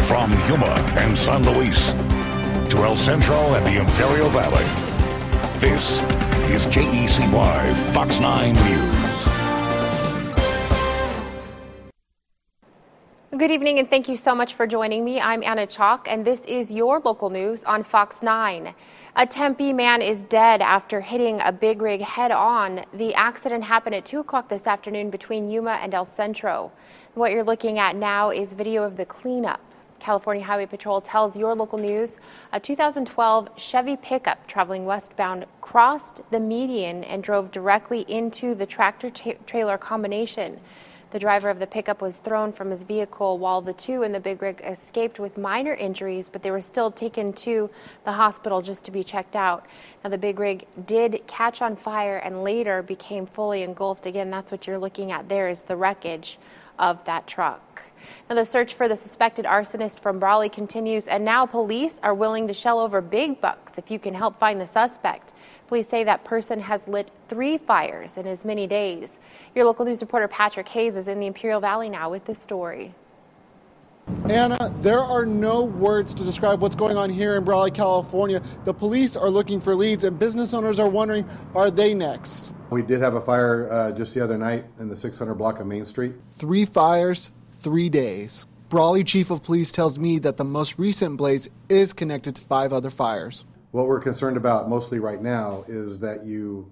From Yuma and San Luis to El Centro and the Imperial Valley, this is KECY Fox 9 News. Good evening and thank you so much for joining me. I'm Anna Chalk and this is your local news on Fox 9. A Tempe man is dead after hitting a big rig head on. The accident happened at 2 o'clock this afternoon between Yuma and El Centro. What you're looking at now is video of the cleanup. California Highway Patrol tells your local news a 2012 Chevy pickup traveling westbound crossed the median and drove directly into the tractor-trailer combination. The driver of the pickup was thrown from his vehicle while the two in the big rig escaped with minor injuries, but they were still taken to the hospital just to be checked out. Now, the big rig did catch on fire and later became fully engulfed. Again, that's what you're looking at there is the wreckage of that truck. Now, the search for the suspected arsonist from Brawley continues, and now police are willing to shell over big bucks if you can help find the suspect. Police say that person has lit 3 fires in as many days. Your local news reporter Patrick Hayes is in the Imperial Valley now with this story. Anna, there are no words to describe what's going on here in Brawley, California. The police are looking for leads, and business owners are wondering, are they next? We did have a fire just the other night in the 600 block of Main Street. 3 fires, 3 days. Brawley Chief of Police tells me that the most recent blaze is connected to 5 other fires. What we're concerned about mostly right now is that you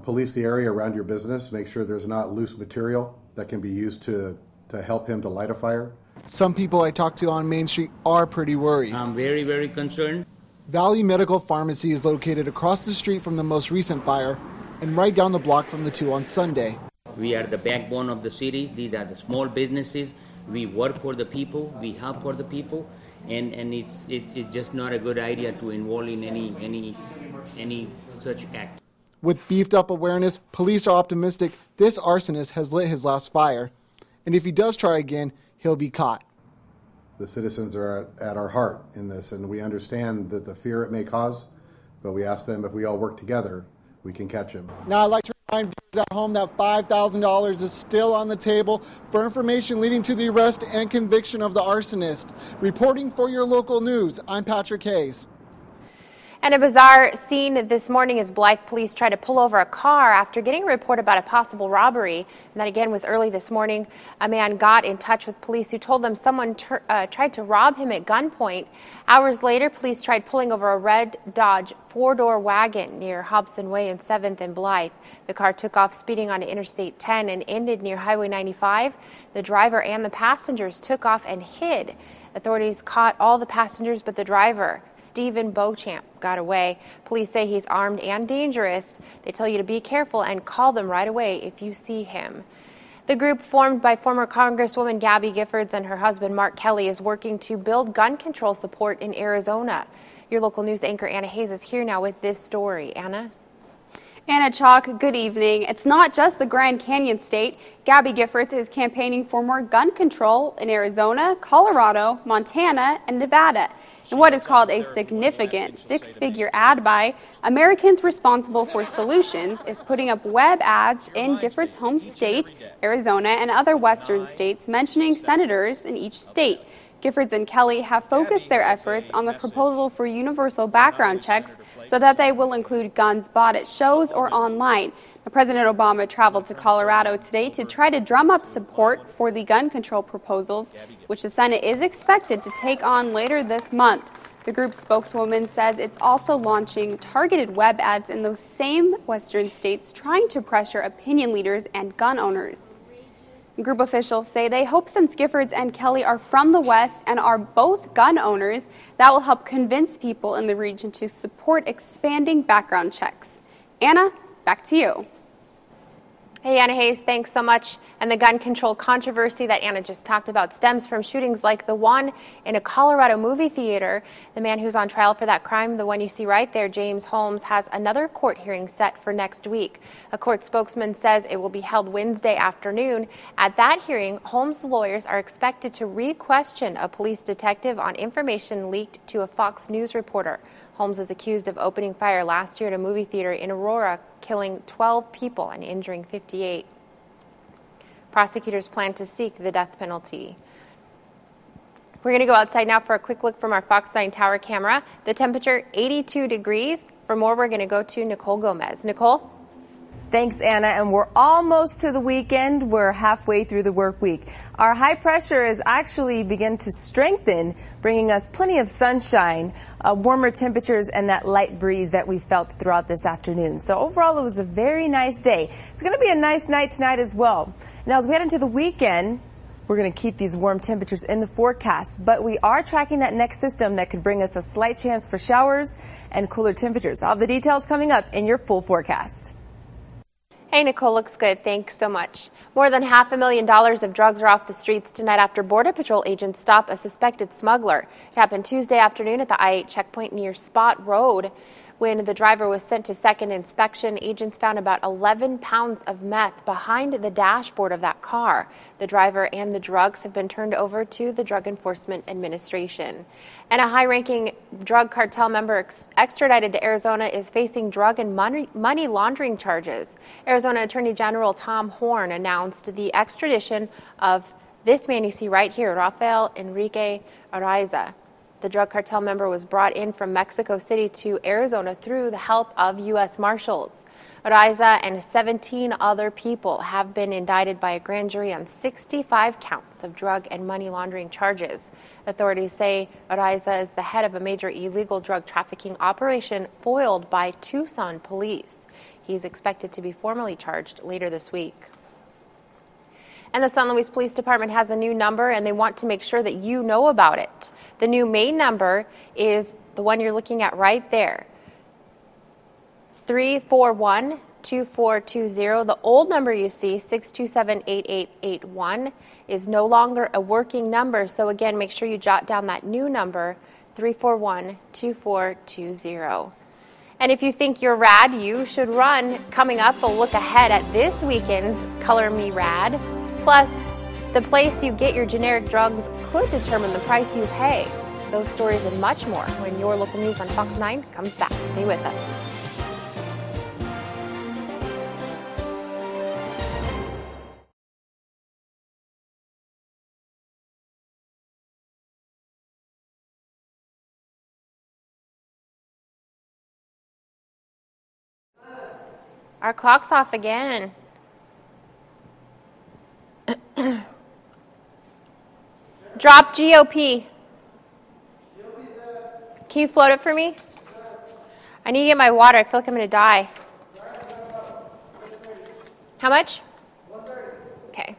police the area around your business, make sure there's not loose material that can be used to help him to light a fire. Some people I talked to on Main Street are pretty worried. I'm very, very concerned. Valley Medical Pharmacy is located across the street from the most recent fire and right down the block from the 2 on Sunday. We are the backbone of the city. These are the small businesses. We work for the people. We help for the people. And it's just not a good idea to involve in any such act. With beefed up awareness, police are optimistic this arsonist has lit his last fire. And if he does try again, he'll be caught. The citizens are at our heart in this, and we understand that the fear it may cause, but we ask them if we all work together, we can catch him. Now I'd like to remind viewers at home that $5,000 is still on the table for information leading to the arrest and conviction of the arsonist. Reporting for your local news, I'm Patrick Hayes. And a bizarre scene this morning as Blythe police try to pull over a car after getting a report about a possible robbery. And that again was early this morning. A man got in touch with police who told them someone tried to rob him at gunpoint. Hours later, police tried pulling over a red Dodge 4-door wagon near Hobson Way and 7th and Blythe. The car took off speeding onto Interstate 10 and ended near Highway 95. The driver and the passengers took off and hid. Authorities caught all the passengers but the driver, Stephen Beauchamp, got away. Police say he's armed and dangerous. They tell you to be careful and call them right away if you see him. The group formed by former Congresswoman Gabby Giffords and her husband Mark Kelly is working to build gun control support in Arizona. Your local news anchor Anna Hayes is here now with this story. Anna? Anna Chalk, good evening. It's not just the Grand Canyon State. Gabby Giffords is campaigning for more gun control in Arizona, Colorado, Montana, and Nevada. In what is called a significant 6-figure ad buy, Americans Responsible for Solutions is putting up web ads in Giffords' home state, Arizona, and other western states mentioning senators in each state. Giffords and Kelly have focused their efforts on the proposal for universal background checks so that they will include guns bought at shows or online. Now, President Obama traveled to Colorado today to try to drum up support for the gun control proposals, which the Senate is expected to take on later this month. The group's spokeswoman says it's also launching targeted web ads in those same western states, trying to pressure opinion leaders and gun owners. Group officials say they hope since Giffords and Kelly are from the West and are both gun owners, that will help convince people in the region to support expanding background checks. Anna, back to you. Hey, Anna Hayes, thanks so much. And the gun control controversy that Anna just talked about stems from shootings like the one in a Colorado movie theater. The man who's on trial for that crime, the one you see right there, James Holmes, has another court hearing set for next week. A court spokesman says it will be held Wednesday afternoon. At that hearing, Holmes' lawyers are expected to re-question a police detective on information leaked to a Fox News reporter. Holmes is accused of opening fire last year at a movie theater in Aurora, killing 12 people and injuring 58. Prosecutors plan to seek the death penalty. We're going to go outside now for a quick look from our Fox 9 tower camera. The temperature 82 degrees. For more, we're going to go to Nicole Gomez. Nicole? Thanks, Anna, and we're almost to the weekend. We're halfway through the work week. Our high pressure is actually beginning to strengthen, bringing us plenty of sunshine, warmer temperatures, and that light breeze that we felt throughout this afternoon. So overall, it was a very nice day. It's going to be a nice night tonight as well. Now, as we head into the weekend, we're going to keep these warm temperatures in the forecast, but we are tracking that next system that could bring us a slight chance for showers and cooler temperatures. All the details coming up in your full forecast. Hey, Nicole, looks good. Thanks so much. More than $500,000 of drugs are off the streets tonight after Border Patrol agents stop a suspected smuggler. It happened Tuesday afternoon at the I-8 checkpoint near Spot Road. When the driver was sent to second inspection, agents found about 11 pounds of meth behind the dashboard of that car. The driver and the drugs have been turned over to the Drug Enforcement Administration. And a high-ranking drug cartel member extradited to Arizona is facing drug and money laundering charges. Arizona Attorney General Tom Horne announced the extradition of this man you see right here, Rafael Enrique Araiza. The drug cartel member was brought in from Mexico City to Arizona through the help of U.S. Marshals. Araiza and 17 other people have been indicted by a grand jury on 65 counts of drug and money laundering charges. Authorities say Araiza is the head of a major illegal drug trafficking operation foiled by Tucson police. He's expected to be formally charged later this week. And the San Luis Police Department has a new number, and they want to make sure that you know about it. The new main number is the one you're looking at right there, 341-2420. The old number you see, 627-8881, is no longer a working number. So again, make sure you jot down that new number, 341-2420. And if you think you're rad, you should run. Coming up, we'll look ahead at this weekend's Color Me Rad. Plus, the place you get your generic drugs could determine the price you pay. Those stories and much more when your local news on Fox 9 comes back. Stay with us. Our clock's off again. Drop GOP. Can you float it for me? I need to get my water. I feel like I'm going to die. How much? Okay.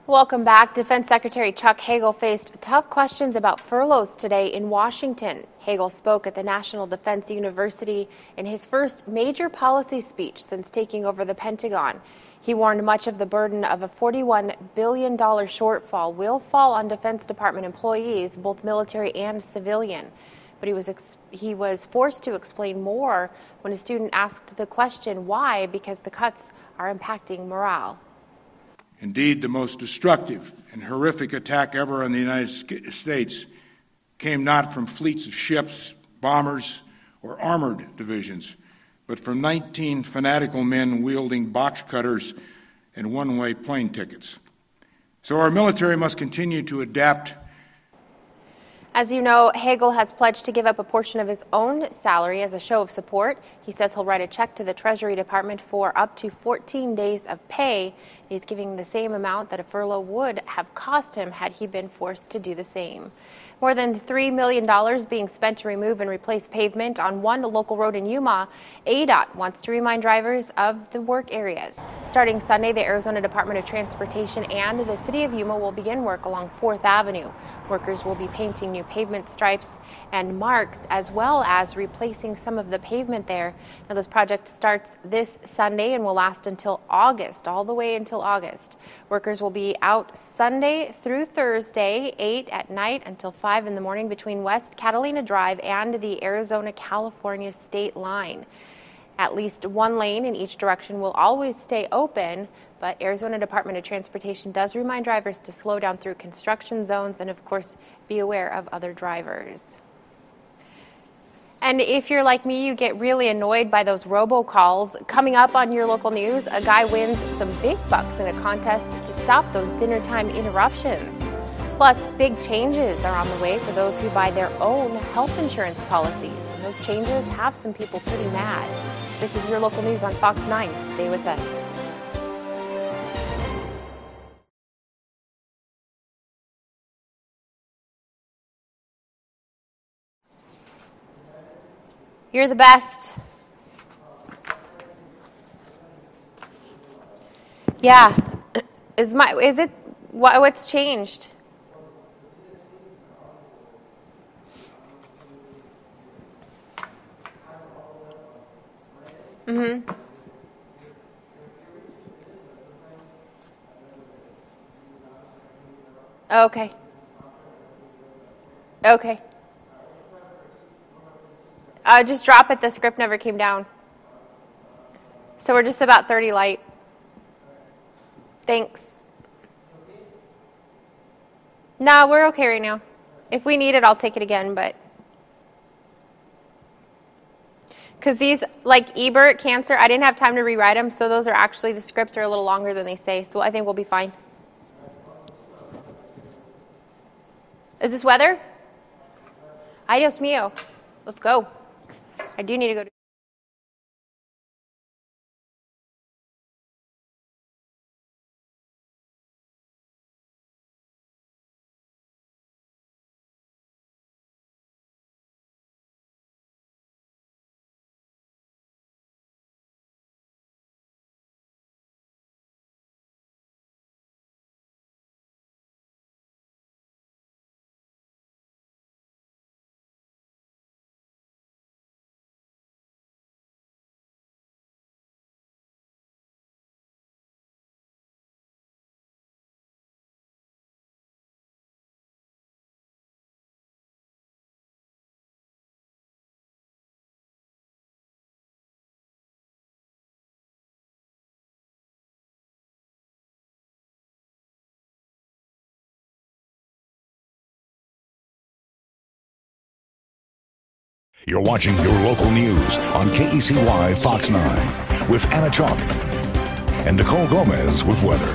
Welcome back. Defense Secretary Chuck Hagel faced tough questions about furloughs today in Washington. Hagel spoke at the National Defense University in his first major policy speech since taking over the Pentagon. He warned much of the burden of a $41 billion shortfall will fall on Defense Department employees, both military and civilian. but he was forced to explain more when a student asked the question why, because the cuts are impacting morale. Indeed, the most destructive and horrific attack ever on the United States came not from fleets of ships, bombers, or armored divisions, but from 19 fanatical men wielding box cutters and one-way plane tickets. So our military must continue to adapt. As you know, Hagel has pledged to give up a portion of his own salary as a show of support. He says he'll write a check to the Treasury Department for up to 14 days of pay. He's giving the same amount that a furlough would have cost him had he been forced to do the same. More than $3 million being spent to remove and replace pavement on one local road in Yuma. ADOT wants to remind drivers of the work areas. Starting Sunday, the Arizona Department of Transportation and the City of Yuma will begin work along 4th Avenue. Workers will be painting new pavement stripes and marks, as well as replacing some of the pavement there. Now, this project starts this Sunday and will last until August, all the way until August. Workers will be out Sunday through Thursday, 8 at night until 5 in the morning between West Catalina Drive and the Arizona-California state line. At least one lane in each direction will always stay open, but Arizona Department of Transportation does remind drivers to slow down through construction zones and, of course, be aware of other drivers. And if you're like me, you get really annoyed by those robocalls. Coming up on your local news, a guy wins some big bucks in a contest to stop those dinner time interruptions. Plus, big changes are on the way for those who buy their own health insurance policies. And those changes have some people pretty mad. This is your local news on Fox 9. Stay with us. You're the best. Yeah. Is it what's changed? Mm-hmm. Okay. Okay. Just drop it. The script never came down. So we're just about 30 light. Thanks. No, we're okay right now. If we need it, I'll take it again, but... Because these, like Ebert, Cancer, I didn't have time to rewrite them, so those are actually, the scripts are a little longer than they say, so I think we'll be fine. Is this weather? Adios mio. Let's go. I do need to go to... You're watching your local news on KECY Fox 9 with Anna Chalk and Nicole Gomez with weather.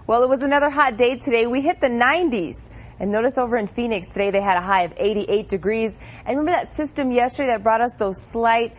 Well, it was another hot day today. We hit the 90s. And notice over in Phoenix today they had a high of 88 degrees. And remember that system yesterday that brought us those slight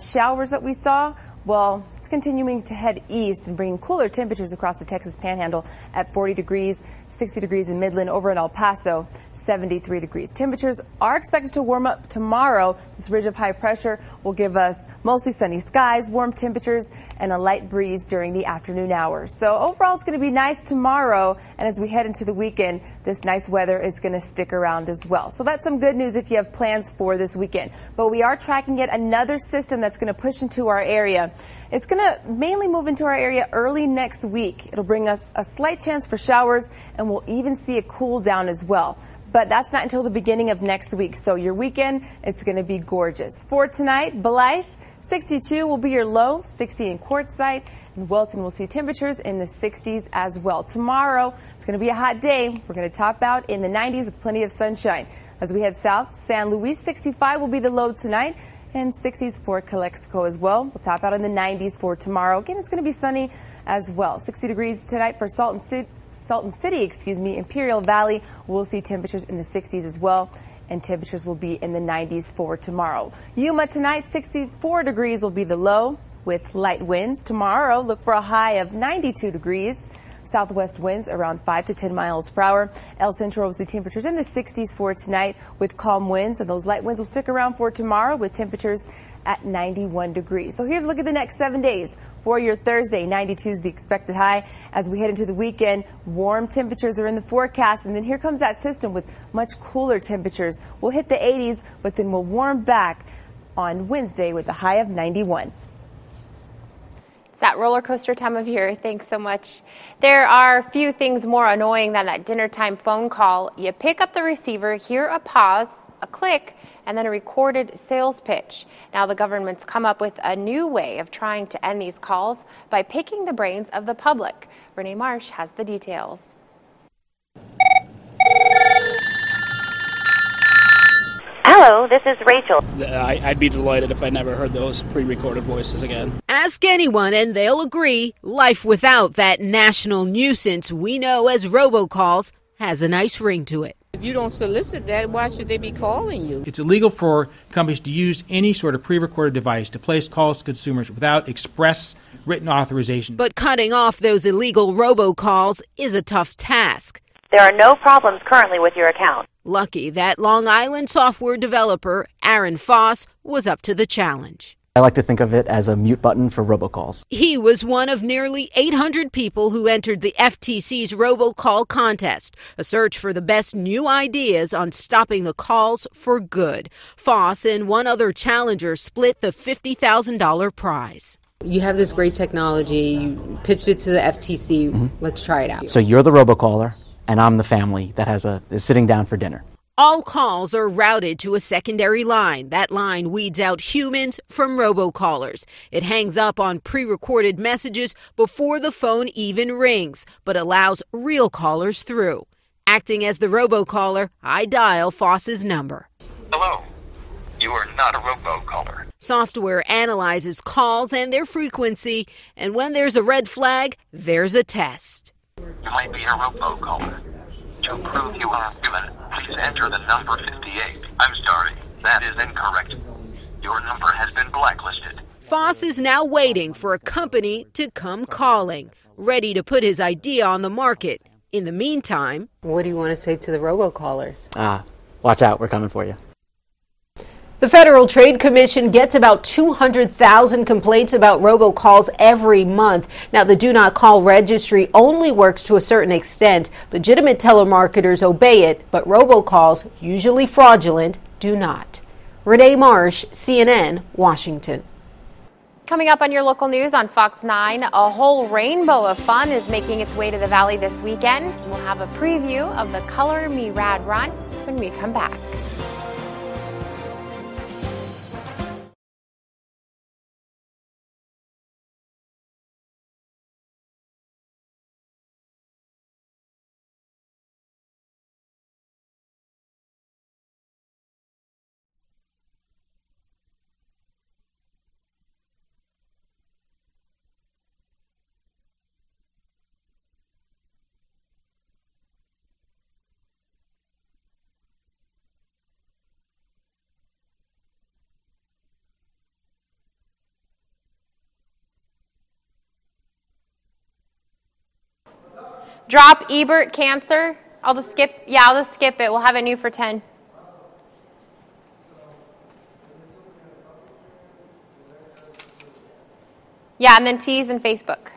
showers that we saw? Well, it's continuing to head east and bringing cooler temperatures across the Texas Panhandle at 40 degrees. 60 degrees in Midland. Over in El Paso, 73 degrees. Temperatures are expected to warm up tomorrow. This ridge of high pressure will give us mostly sunny skies, warm temperatures, and a light breeze during the afternoon hours. So overall, it's going to be nice tomorrow. And as we head into the weekend, this nice weather is going to stick around as well. So that's some good news if you have plans for this weekend. But we are tracking yet another system that's going to push into our area. It's going to mainly move into our area early next week. It'll bring us a slight chance for showers, and we'll even see a cool down as well. But that's not until the beginning of next week. So your weekend, it's going to be gorgeous. For tonight, Blythe, 62 will be your low, 60 in Quartzsite. And Wilton will see temperatures in the 60s as well. Tomorrow, it's going to be a hot day. We're going to top out in the 90s with plenty of sunshine. As we head south, San Luis, 65 will be the low tonight. And 60s for Calexico as well. We'll top out in the 90s for tomorrow. Again, it's going to be sunny as well. 60 degrees tonight for Salton City, Imperial Valley. We'll see temperatures in the 60s as well, and temperatures will be in the 90s for tomorrow. Yuma tonight, 64 degrees will be the low with light winds. Tomorrow, look for a high of 92 degrees. Southwest winds around 5 to 10 miles per hour. El Centro will see temperatures in the 60s for tonight with calm winds, and those light winds will stick around for tomorrow with temperatures at 91 degrees. So here's a look at the next 7 days. For your Thursday, 92 is the expected high. As we head into the weekend, warm temperatures are in the forecast, and then here comes that system with much cooler temperatures. We'll hit the 80s, but then we'll warm back on Wednesday with a high of 91. That roller coaster time of year. Thanks so much. There are few things more annoying than that dinner time phone call. You pick up the receiver, hear a pause, a click, and then a recorded sales pitch. Now the government's come up with a new way of trying to end these calls by picking the brains of the public. Renee Marsh has the details. Hello, this is Rachel. I'd be delighted if I never heard those pre-recorded voices again. Ask anyone and they'll agree life without that national nuisance we know as robocalls has a nice ring to it. If you don't solicit that, why should they be calling you? It's illegal for companies to use any sort of pre-recorded device to place calls to consumers without express written authorization. But cutting off those illegal robocalls is a tough task. There are no problems currently with your account. Lucky that Long Island software developer Aaron Foss was up to the challenge. I like to think of it as a mute button for robocalls. He was one of nearly 800 people who entered the FTC's robocall contest, a search for the best new ideas on stopping the calls for good. Foss and one other challenger split the $50,000 prize. You have this great technology, you pitched it to the FTC, Let's try it out. So you're the robocaller, and I'm the family that is sitting down for dinner. All calls are routed to a secondary line. That line weeds out humans from robocallers. It hangs up on pre-recorded messages before the phone even rings, but allows real callers through. Acting as the robocaller, I dial Foss's number. Hello. You are not a robocaller. Software analyzes calls and their frequency, and when there's a red flag, there's a test. You might be a robocaller. To prove you are human, please enter the number 58. I'm sorry, that is incorrect. Your number has been blacklisted. Foss is now waiting for a company to come calling, ready to put his idea on the market. In the meantime... What do you want to say to the robocallers? Watch out, we're coming for you. The Federal Trade Commission gets about 200,000 complaints about robocalls every month. Now, the Do Not Call registry only works to a certain extent. Legitimate telemarketers obey it, but robocalls, usually fraudulent, do not. Renee Marsh, CNN, Washington. Coming up on your local news on Fox 9, a whole rainbow of fun is making its way to the Valley this weekend. We'll have a preview of the Color Me Rad Run when we come back. Drop Ebert Cancer. I'll just skip it. We'll have it new for 10. Yeah, and then Tees and Facebook.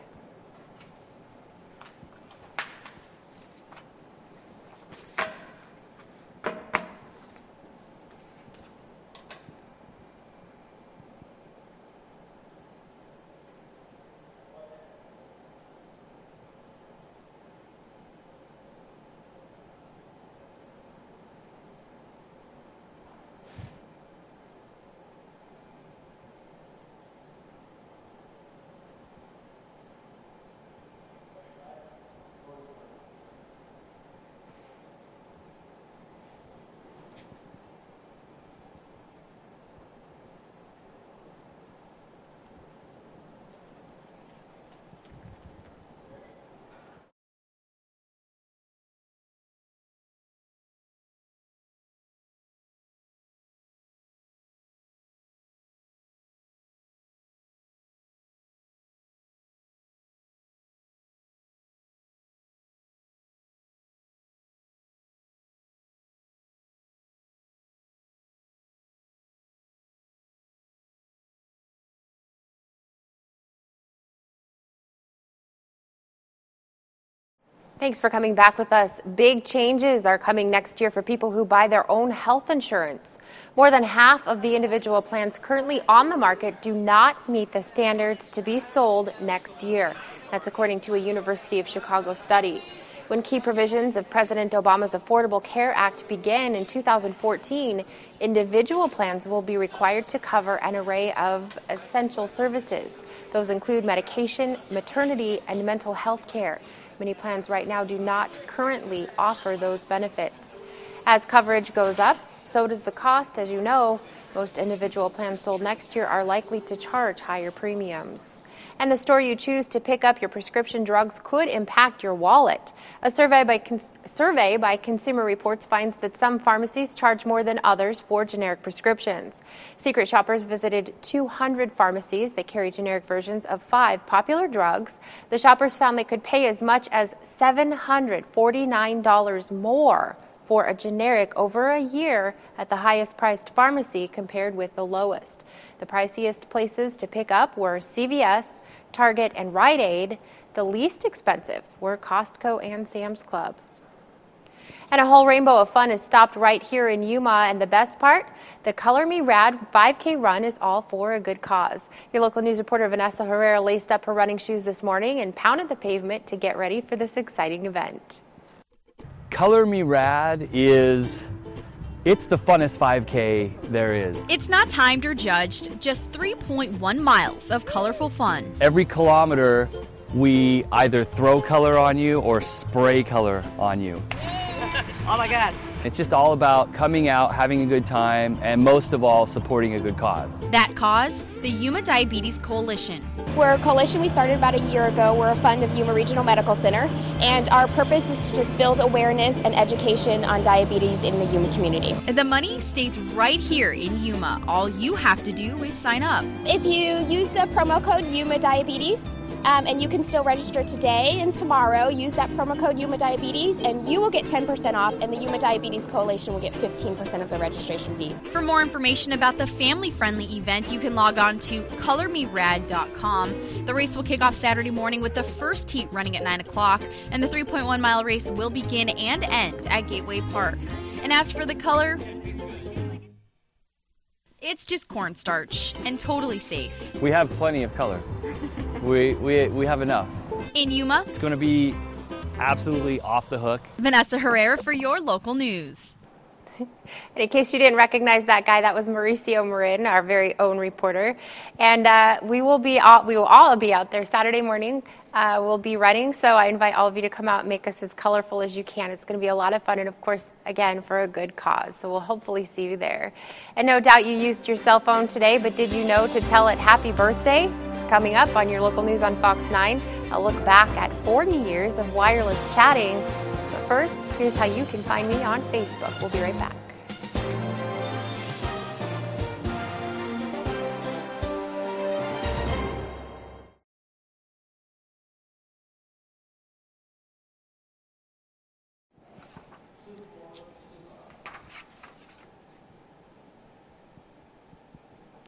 Thanks for coming back with us. Big changes are coming next year for people who buy their own health insurance. More than half of the individual plans currently on the market do not meet the standards to be sold next year. That's according to a University of Chicago study. When key provisions of President Obama's Affordable Care Act began in 2014, individual plans will be required to cover an array of essential services. Those include medication, maternity, and mental health care. Many plans right now do not currently offer those benefits. As coverage goes up, so does the cost. As you know, most individual plans sold next year are likely to charge higher premiums. And the store you choose to pick up your prescription drugs could impact your wallet. A survey by Consumer Reports finds that some pharmacies charge more than others for generic prescriptions. Secret shoppers visited 200 pharmacies that carry generic versions of 5 popular drugs. The shoppers found they could pay as much as $749 more for a generic over a year at the highest priced pharmacy compared with the lowest. The priciest places to pick up were CVS, Target, and Rite Aid. The least expensive were Costco and Sam's Club. And a whole rainbow of fun is stopped right here in Yuma, and the best part, the Color Me Rad 5K run is all for a good cause. Your local news reporter Vanessa Herrera laced up her running shoes this morning and pounded the pavement to get ready for this exciting event. Color Me Rad it's the funnest 5K there is. It's not timed or judged, just 3.1 miles of colorful fun. Every kilometer, we either throw color on you or spray color on you. Oh my God. It's just all about coming out, having a good time, and most of all, supporting a good cause. That cause? The Yuma Diabetes Coalition. We're a coalition we started about a year ago. We're a fund of Yuma Regional Medical Center, and our purpose is to just build awareness and education on diabetes in the Yuma community. The money stays right here in Yuma. All you have to do is sign up. If you use the promo code Yuma Diabetes, and you can still register today and tomorrow, use that promo code Yuma Diabetes, and you will get 10% off, and the Yuma Diabetes Coalition will get 15% of the registration fees. For more information about the family-friendly event, you can log on to colormerad.com. The race will kick off Saturday morning with the first heat running at 9 o'clock, and the 3.1-mile race will begin and end at Gateway Park. And as for the color, it's just cornstarch and totally safe. We have plenty of color. We have enough. In Yuma, it's going to be absolutely off the hook. Vanessa Herrera for your local news. And in case you didn't recognize that guy, that was Mauricio Marin, our very own reporter. And we will all be out there Saturday morning. We'll be running, so I invite all of you to come out and make us as colorful as you can. It's going to be a lot of fun, and of course, again, for a good cause. So we'll hopefully see you there. And no doubt you used your cell phone today, but did you know to tell it happy birthday? Coming up on your local news on Fox 9, a look back at 40 years of wireless chatting. But first, here's how you can find me on Facebook. We'll be right back.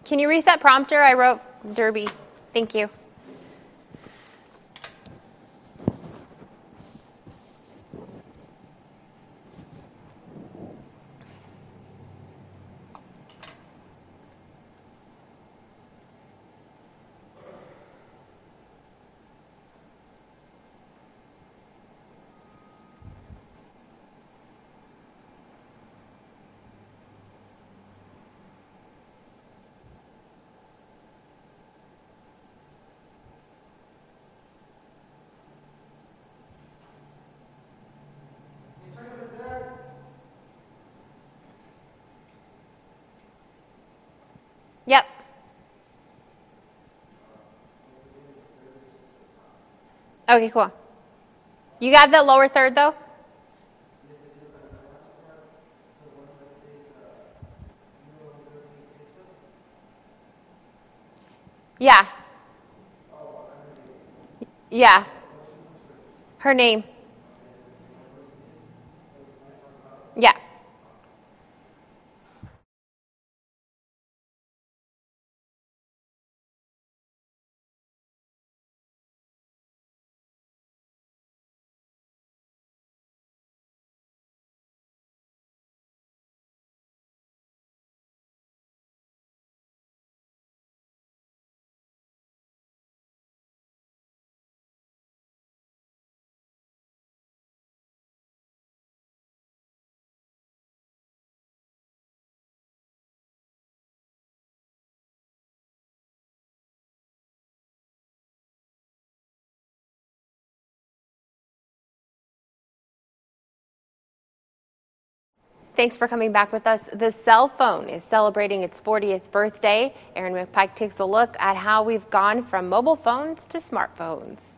Can you reset prompter? I wrote Derby. Thank you. Yep. Okay, cool. You got the lower third, though? Yeah. Yeah. Her name. Yeah. Thanks for coming back with us. The cell phone is celebrating its 40th birthday. Aaron McPike takes a look at how we've gone from mobile phones to smartphones.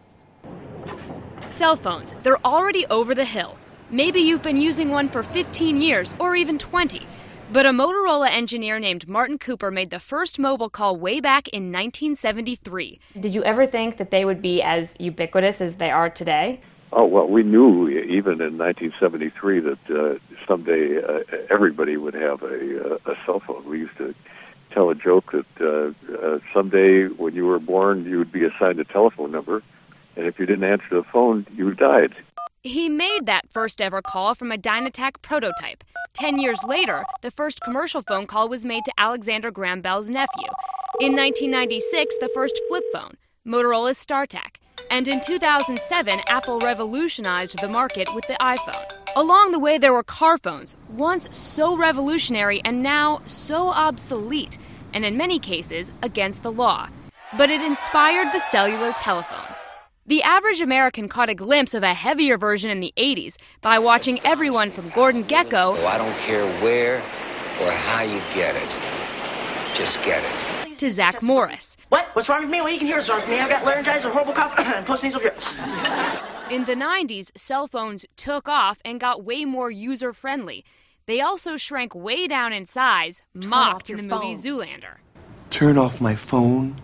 Cell phones, they're already over the hill. Maybe you've been using one for 15 years or even 20. But a Motorola engineer named Martin Cooper made the first mobile call way back in 1973. Did you ever think that they would be as ubiquitous as they are today? Oh, well, we knew even in 1973 that someday everybody would have a cell phone. We used to tell a joke that someday when you were born, you would be assigned a telephone number, and if you didn't answer the phone, you died. He made that first ever call from a Dynatac prototype. 10 years later, the first commercial phone call was made to Alexander Graham Bell's nephew. In 1996, the first flip phone, Motorola's StarTAC. And in 2007, Apple revolutionized the market with the iPhone. Along the way, there were car phones, once so revolutionary and now so obsolete, and in many cases, against the law. But it inspired the cellular telephone. The average American caught a glimpse of a heavier version in the 80s by watching everyone from Gordon Gekko. So I don't care where or how you get it. Just get it. To Zach Morris. What? What's wrong with me? Well, you can hear what's wrong with me. I've got laryngitis, a horrible cough, and post-nasal drip. In the 90s, cell phones took off and got way more user-friendly. They also shrank way down in size, mocked in the movie Zoolander. Turn off my phone?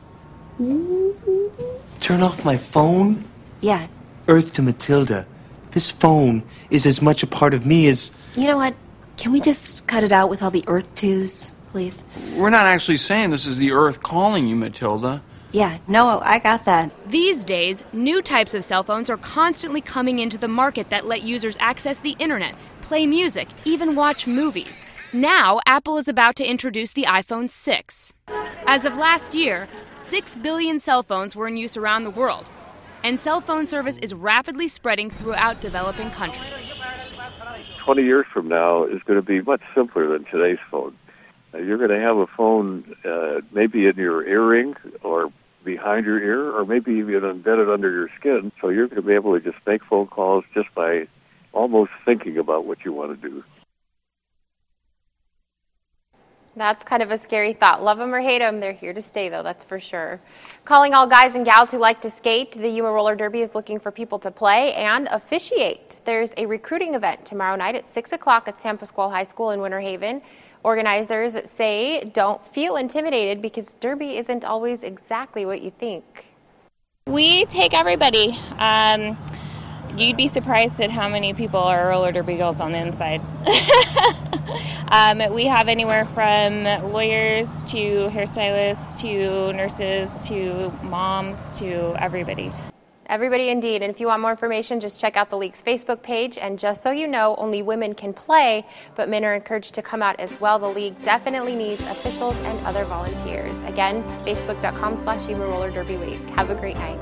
Turn off my phone? Yeah. Earth to Matilda. This phone is as much a part of me as... You know what? Can we just cut it out with all the Earth twos, please? We're not actually saying this is the Earth calling you, Matilda. Yeah, no, I got that. These days, new types of cell phones are constantly coming into the market that let users access the internet, play music, even watch movies. Now, Apple is about to introduce the iPhone 6. As of last year, 6 billion cell phones were in use around the world, and cell phone service is rapidly spreading throughout developing countries. 20 years from now is going to be much simpler than today's phone. You're going to have a phone maybe in your earring or behind your ear, or maybe even embedded under your skin, so you're going to be able to just make phone calls just by almost thinking about what you want to do. That's kind of a scary thought. Love them or hate them, they're here to stay, though, that's for sure. Calling all guys and gals who like to skate, the Yuma Roller Derby is looking for people to play and officiate. There's a recruiting event tomorrow night at 6 o'clock at San Pasqual High School in Winter Haven. Organizers say don't feel intimidated because Derby isn't always exactly what you think. We take everybody. You'd be surprised at how many people are roller derby girls on the inside. We have anywhere from lawyers to hairstylists to nurses to moms to everybody. Everybody indeed. And if you want more information, just check out the league's Facebook page. And just so you know, only women can play, but men are encouraged to come out as well. The league definitely needs officials and other volunteers. Again, facebook.com/Yuma Roller Derby League. Have a great night.